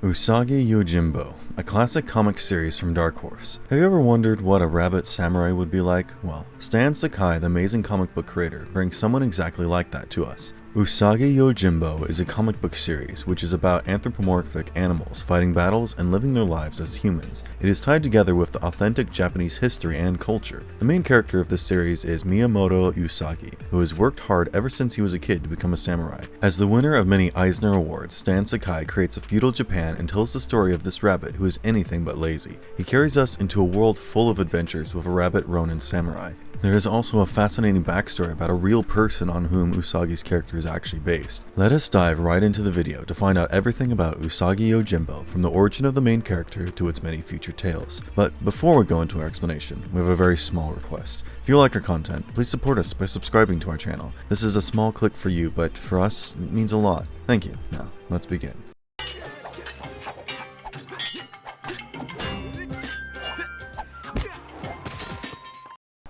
Usagi Yojimbo, a classic comic series from Dark Horse. Have you ever wondered what a rabbit samurai would be like? Well, Stan Sakai, the amazing comic book creator, brings someone exactly like that to us. Usagi Yojimbo is a comic book series which is about anthropomorphic animals fighting battles and living their lives as humans. It is tied together with the authentic Japanese history and culture. The main character of this series is Miyamoto Usagi, who has worked hard ever since he was a kid to become a samurai. As the winner of many Eisner Awards, Stan Sakai creates a feudal Japan and tells the story of this rabbit who is anything but lazy. He carries us into a world full of adventures with a rabbit Ronin samurai. There is also a fascinating backstory about a real person on whom Usagi's character is actually based. Let us dive right into the video to find out everything about Usagi Yojimbo, from the origin of the main character to its many future tales. But before we go into our explanation, we have a very small request. If you like our content, please support us by subscribing to our channel. This is a small click for you, but for us, it means a lot. Thank you. Now, let's begin.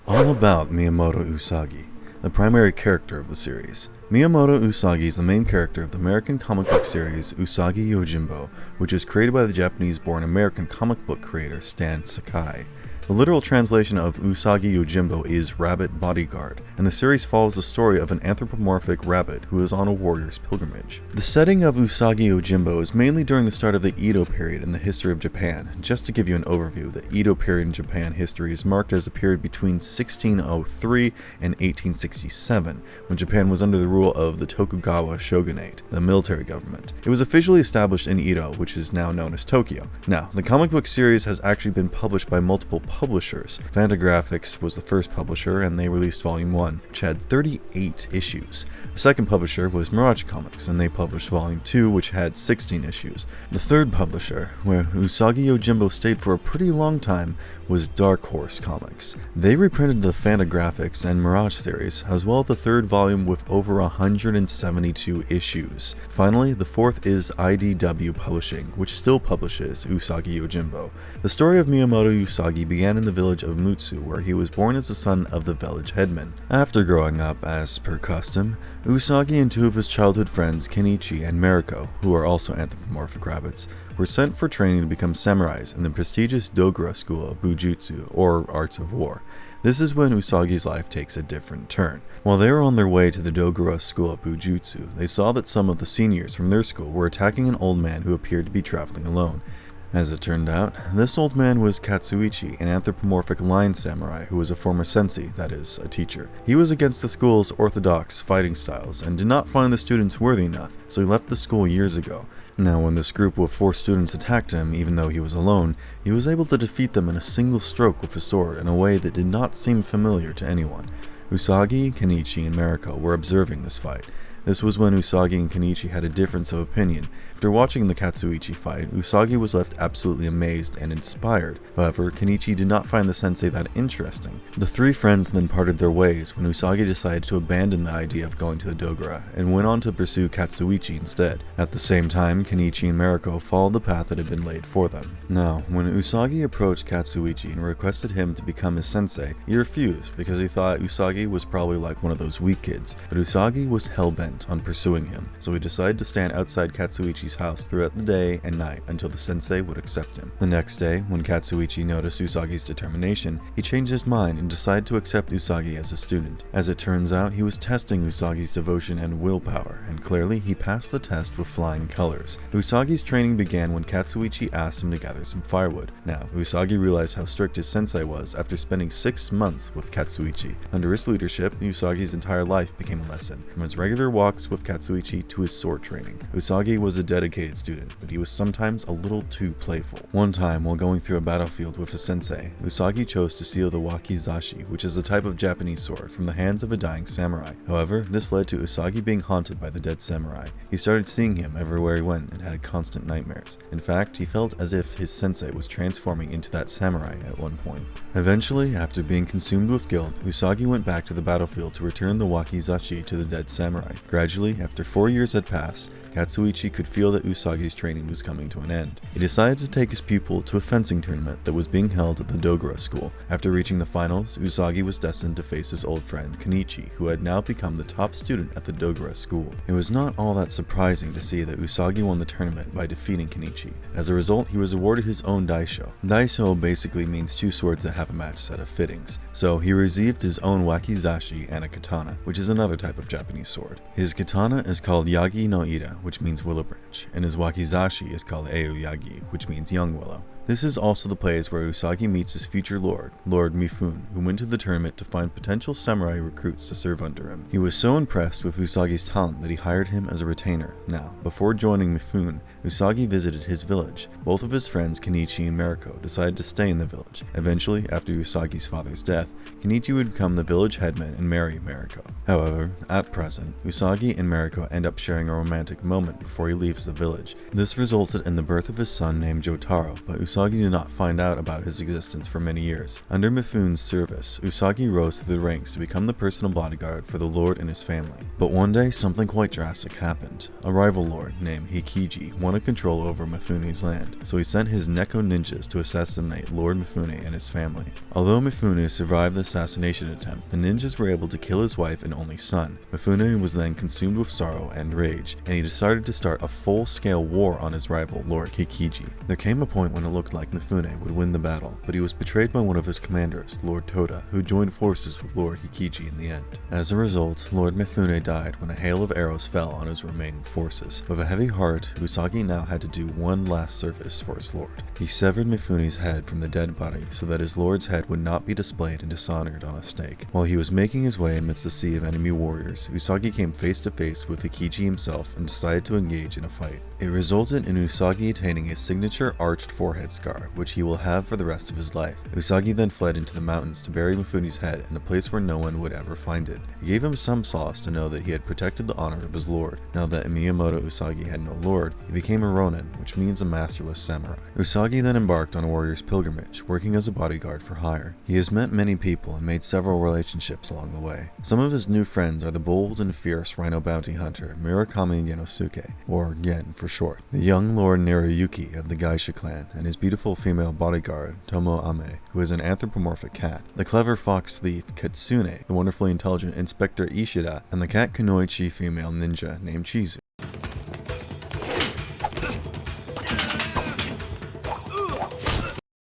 All about Miyamoto Usagi, the primary character of the series. Miyamoto Usagi is the main character of the American comic book series Usagi Yojimbo, which is created by the Japanese-born American comic book creator Stan Sakai. The literal translation of Usagi Yojimbo is Rabbit Bodyguard, and the series follows the story of an anthropomorphic rabbit who is on a warrior's pilgrimage. The setting of Usagi Yojimbo is mainly during the start of the Edo period in the history of Japan. Just to give you an overview, the Edo period in Japan history is marked as a period between 1603 and 1867, when Japan was under the rule of the Tokugawa shogunate, the military government. It was officially established in Edo, which is now known as Tokyo. Now, the comic book series has actually been published by multiple publishers. Fantagraphics was the first publisher, and they released Volume 1, which had 38 issues. The second publisher was Mirage Comics, and they published Volume 2, which had 16 issues. The third publisher, where Usagi Yojimbo stayed for a pretty long time, was Dark Horse Comics. They reprinted the Fantagraphics and Mirage series, as well as the third volume with over 172 issues. Finally, the fourth is IDW Publishing, which still publishes Usagi Yojimbo. The story of Miyamoto Usagi began in the village of Mutsu, where he was born as the son of the village headman. After growing up, as per custom, Usagi and two of his childhood friends, Kenichi and Mariko, who are also anthropomorphic rabbits, were sent for training to become samurais in the prestigious Dogura school of Bujutsu, or Arts of War. This is when Usagi's life takes a different turn. While they were on their way to the Dogura school of Bujutsu, they saw that some of the seniors from their school were attacking an old man who appeared to be traveling alone. As it turned out, this old man was Katsuichi, an anthropomorphic lion samurai who was a former sensei, that is, a teacher. He was against the school's orthodox fighting styles and did not find the students worthy enough, so he left the school years ago. Now, when this group of 4 students attacked him, even though he was alone, he was able to defeat them in a single stroke with his sword in a way that did not seem familiar to anyone. Usagi, Kenichi, and Mariko were observing this fight. This was when Usagi and Kenichi had a difference of opinion. After watching the Katsuichi fight, Usagi was left absolutely amazed and inspired. However, Kenichi did not find the sensei that interesting. The 3 friends then parted their ways when Usagi decided to abandon the idea of going to the Dogura and went on to pursue Katsuichi instead. At the same time, Kenichi and Mariko followed the path that had been laid for them. Now, when Usagi approached Katsuichi and requested him to become his sensei, he refused because he thought Usagi was probably like one of those weak kids, but Usagi was hell-bent on pursuing him, so he decided to stand outside Katsuichi's house throughout the day and night until the sensei would accept him. The next day, when Katsuichi noticed Usagi's determination, he changed his mind and decided to accept Usagi as a student. As it turns out, he was testing Usagi's devotion and willpower, and clearly he passed the test with flying colors. Usagi's training began when Katsuichi asked him to gather some firewood. Now, Usagi realized how strict his sensei was after spending 6 months with Katsuichi. Under his leadership, Usagi's entire life became a lesson, from his regular walks with Katsuichi to his sword training. Usagi was a dedicated student, but he was sometimes a little too playful. One time, while going through a battlefield with his sensei, Usagi chose to steal the wakizashi, which is a type of Japanese sword, from the hands of a dying samurai. However, this led to Usagi being haunted by the dead samurai. He started seeing him everywhere he went and had constant nightmares. In fact, he felt as if his sensei was transforming into that samurai at one point. Eventually, after being consumed with guilt, Usagi went back to the battlefield to return the wakizashi to the dead samurai. Gradually, after 4 years had passed, Katsuichi could feel that Usagi's training was coming to an end. He decided to take his pupil to a fencing tournament that was being held at the Dogura school. After reaching the finals, Usagi was destined to face his old friend Kenichi, who had now become the top student at the Dogura school. It was not all that surprising to see that Usagi won the tournament by defeating Kenichi. As a result, he was awarded his own daisho. Daisho basically means two swords that have a matched set of fittings, so he received his own wakizashi and a katana, which is another type of Japanese sword. His katana is called Yagi no Ira, which means willow branch, and his wakizashi is called Eo Yagi, which means young willow. This is also the place where Usagi meets his future lord, Lord Mifune, who went to the tournament to find potential samurai recruits to serve under him. He was so impressed with Usagi's talent that he hired him as a retainer. Now, before joining Mifune, Usagi visited his village. Both of his friends, Kenichi and Mariko, decided to stay in the village. Eventually, after Usagi's father's death, Kenichi would become the village headman and marry Mariko. However, at present, Usagi and Mariko end up sharing a romantic moment before he leaves the village. This resulted in the birth of his son named Jotaro, but Usagi did not find out about his existence for many years. Under Mifune's service, Usagi rose through the ranks to become the personal bodyguard for the lord and his family. But one day, something quite drastic happened. A rival lord named Hikiji wanted control over Mifune's land, so he sent his Neko ninjas to assassinate Lord Mifune and his family. Although Mifune survived the assassination attempt, the ninjas were able to kill his wife and only son. Mifune was then consumed with sorrow and rage, and he decided to start a full-scale war on his rival, Lord Hikiji. There came a point when it looked like Mifune would win the battle, but he was betrayed by one of his commanders, Lord Toda, who joined forces with Lord Hikiji in the end. As a result, Lord Mifune died when a hail of arrows fell on his remaining forces. With a heavy heart, Usagi now had to do one last service for his lord. He severed Mifune's head from the dead body so that his lord's head would not be displayed and dishonored on a stake. While he was making his way amidst a sea of enemy warriors, Usagi came face to face with Hikiji himself and decided to engage in a fight. It resulted in Usagi attaining his signature arched forehead scar, which he will have for the rest of his life. Usagi then fled into the mountains to bury Mifune's head in a place where no one would ever find it. It gave him some solace to know that he had protected the honor of his lord. Now that Miyamoto Usagi had no lord, he became a Ronin, which means a masterless samurai. Usagi then embarked on a warrior's pilgrimage, working as a bodyguard for hire. He has met many people and made several relationships along the way. Some of his new friends are the bold and fierce rhino bounty hunter Murakami Genosuke, or Gen for short, the young Lord Naruyuki of the Geisha clan, and his beautiful female bodyguard, Tomo Ame, who is an anthropomorphic cat, the clever fox thief Kitsune, the wonderfully intelligent Inspector Ishida, and the cat kunoichi female ninja named Chizu.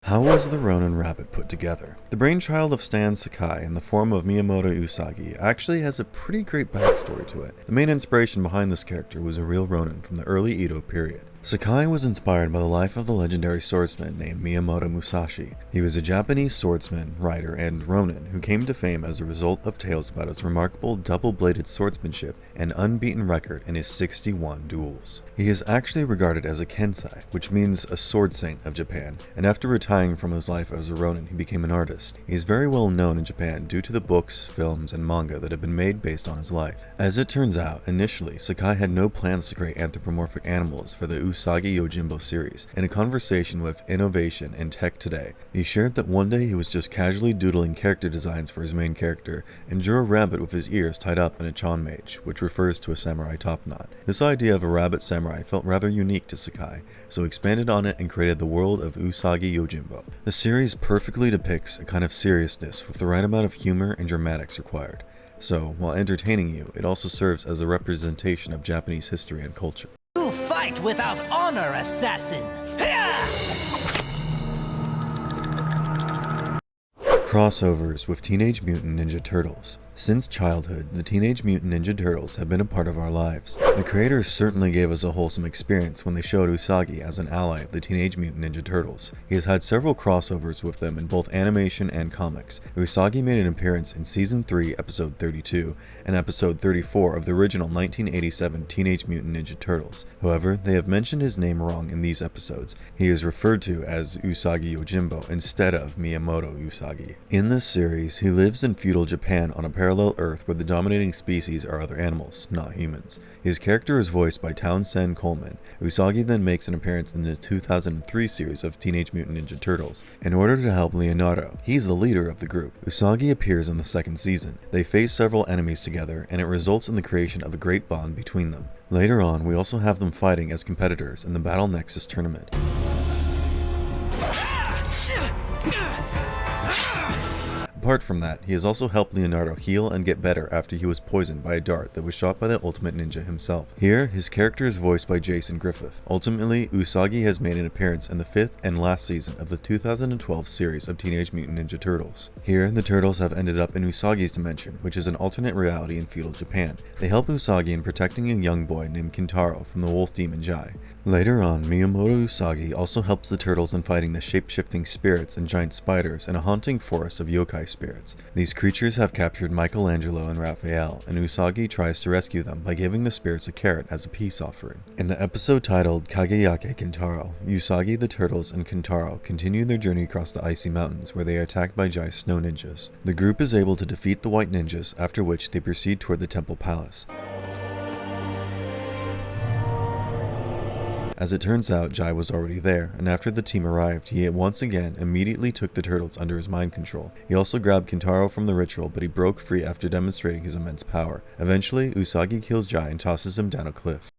How was the Ronin Rabbit put together? The brainchild of Stan Sakai in the form of Miyamoto Usagi actually has a pretty great backstory to it. The main inspiration behind this character was a real Ronin from the early Edo period. Sakai was inspired by the life of the legendary swordsman named Miyamoto Musashi. He was a Japanese swordsman, writer, and Ronin who came to fame as a result of tales about his remarkable double-bladed swordsmanship and unbeaten record in his 61 duels. He is actually regarded as a kensai, which means a sword saint of Japan, and after retiring from his life as a Ronin, he became an artist. He is very well known in Japan due to the books, films, and manga that have been made based on his life. As it turns out, initially, Sakai had no plans to create anthropomorphic animals for the Usagi Yojimbo series. In a conversation with Innovation and Tech Today, he shared that one day he was just casually doodling character designs for his main character and drew a rabbit with his ears tied up in a chonmage, which refers to a samurai topknot. This idea of a rabbit samurai felt rather unique to Sakai, so he expanded on it and created the world of Usagi Yojimbo. The series perfectly depicts a kind of seriousness with the right amount of humor and dramatics required. So, while entertaining you, it also serves as a representation of Japanese history and culture. You fight without honor, assassin! Crossovers with Teenage Mutant Ninja Turtles. Since childhood, the Teenage Mutant Ninja Turtles have been a part of our lives. The creators certainly gave us a wholesome experience when they showed Usagi as an ally of the Teenage Mutant Ninja Turtles. He has had several crossovers with them in both animation and comics. Usagi made an appearance in Season 3, Episode 32, and Episode 34 of the original 1987 Teenage Mutant Ninja Turtles. However, they have mentioned his name wrong in these episodes. He is referred to as Usagi Yojimbo instead of Miyamoto Usagi. In this series, he lives in feudal Japan on a parallel Earth where the dominating species are other animals, not humans. His character is voiced by Townsend Coleman. Usagi then makes an appearance in the 2003 series of Teenage Mutant Ninja Turtles in order to help Leonardo. He's the leader of the group. Usagi appears in the second season. They face several enemies together, and it results in the creation of a great bond between them. Later on, we also have them fighting as competitors in the Battle Nexus tournament. Apart from that, he has also helped Leonardo heal and get better after he was poisoned by a dart that was shot by the Ultimate Ninja himself. Here, his character is voiced by Jason Griffith. Ultimately, Usagi has made an appearance in the 5th and last season of the 2012 series of Teenage Mutant Ninja Turtles. Here, the Turtles have ended up in Usagi's dimension, which is an alternate reality in feudal Japan. They help Usagi in protecting a young boy named Kintaro from the wolf demon Jai. Later on, Miyamoto Usagi also helps the Turtles in fighting the shape-shifting spirits and giant spiders in a haunting forest of yokai spirits. These creatures have captured Michelangelo and Raphael, and Usagi tries to rescue them by giving the spirits a carrot as a peace offering. In the episode titled Kageyake Kintaro, Usagi, the Turtles, and Kintaro continue their journey across the icy mountains where they are attacked by Jai's snow ninjas. The group is able to defeat the white ninjas, after which they proceed toward the temple palace. As it turns out, Jai was already there, and after the team arrived, he once again immediately took the Turtles under his mind control. He also grabbed Kintaro from the ritual, but he broke free after demonstrating his immense power. Eventually, Usagi kills Jai and tosses him down a cliff.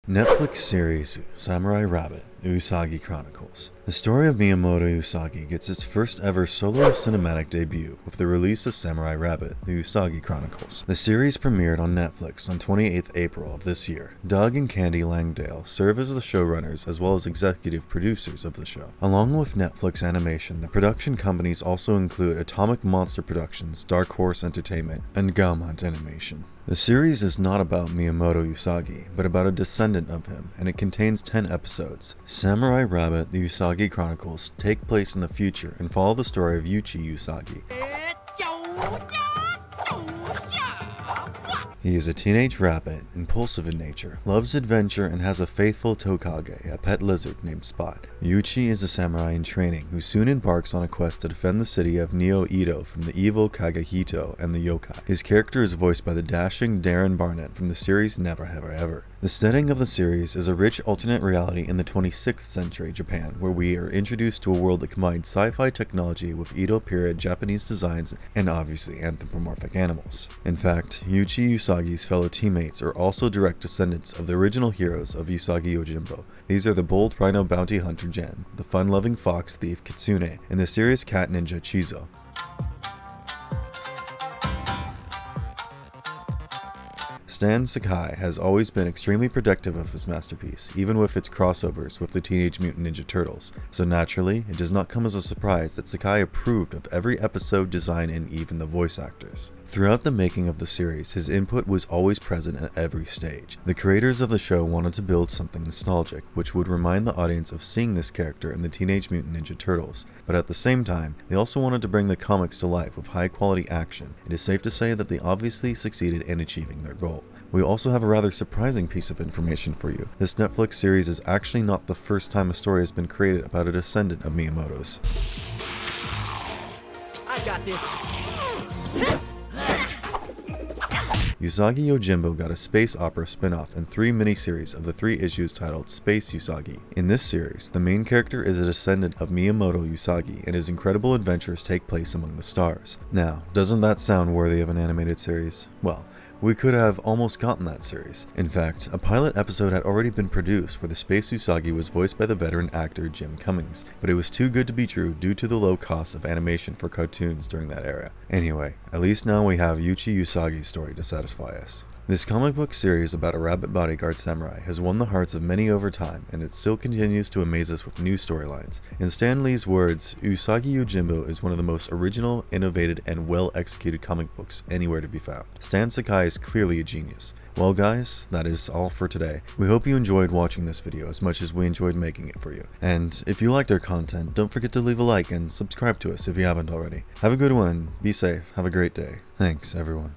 Netflix series Samurai Rabbit, Usagi Chronicles. The story of Miyamoto Usagi gets its first ever solo cinematic debut with the release of Samurai Rabbit, the Usagi Chronicles. The series premiered on Netflix on 28th April of this year. Doug and Candy Langdale serve as the showrunners as well as executive producers of the show. Along with Netflix Animation, the production companies also include Atomic Monster Productions, Dark Horse Entertainment, and Gaumont Animation. The series is not about Miyamoto Usagi, but about a descendant of him, and it contains 10 episodes. Samurai Rabbit, the Usagi Chronicles take place in the future and follow the story of Yuchi Usagi. He is a teenage rabbit, impulsive in nature, loves adventure, and has a faithful Tokage, a pet lizard named Spot. Yuchi is a samurai in training who soon embarks on a quest to defend the city of Neo-Edo from the evil Kagehito and the yokai. His character is voiced by the dashing Darren Barnett from the series Never Have I Ever. The setting of the series is a rich alternate reality in the 26th century Japan, where we are introduced to a world that combines sci-fi technology with Edo period Japanese designs and obviously anthropomorphic animals. In fact, Yuchi Usagi's fellow teammates are also direct descendants of the original heroes of Usagi Yojimbo. These are the bold rhino bounty hunter Jen, the fun-loving fox thief Kitsune, and the serious cat ninja Chizo. Stan Sakai has always been extremely protective of his masterpiece, even with its crossovers with the Teenage Mutant Ninja Turtles, so naturally, it does not come as a surprise that Sakai approved of every episode, design, and even the voice actors. Throughout the making of the series, his input was always present at every stage. The creators of the show wanted to build something nostalgic, which would remind the audience of seeing this character in the Teenage Mutant Ninja Turtles, but at the same time, they also wanted to bring the comics to life with high-quality action. It is safe to say that they obviously succeeded in achieving their goal. We also have a rather surprising piece of information for you. This Netflix series is actually not the first time a story has been created about a descendant of Miyamoto's. I got this. Usagi Yojimbo got a space opera spin-off and 3 miniseries of the 3 issues titled Space Usagi. In this series, the main character is a descendant of Miyamoto Usagi, and his incredible adventures take place among the stars. Now, doesn't that sound worthy of an animated series? Well, we could have almost gotten that series. In fact, a pilot episode had already been produced where the Space Usagi was voiced by the veteran actor Jim Cummings, but it was too good to be true due to the low cost of animation for cartoons during that era. Anyway, at least now we have Yuchi Usagi's story to satisfy us. This comic book series about a rabbit bodyguard samurai has won the hearts of many over time, and it still continues to amaze us with new storylines. In Stan Lee's words, Usagi Yojimbo is one of the most original, innovative, and well-executed comic books anywhere to be found. Stan Sakai is clearly a genius. Well guys, that is all for today. We hope you enjoyed watching this video as much as we enjoyed making it for you. And if you liked our content, don't forget to leave a like and subscribe to us if you haven't already. Have a good one, be safe, have a great day. Thanks everyone.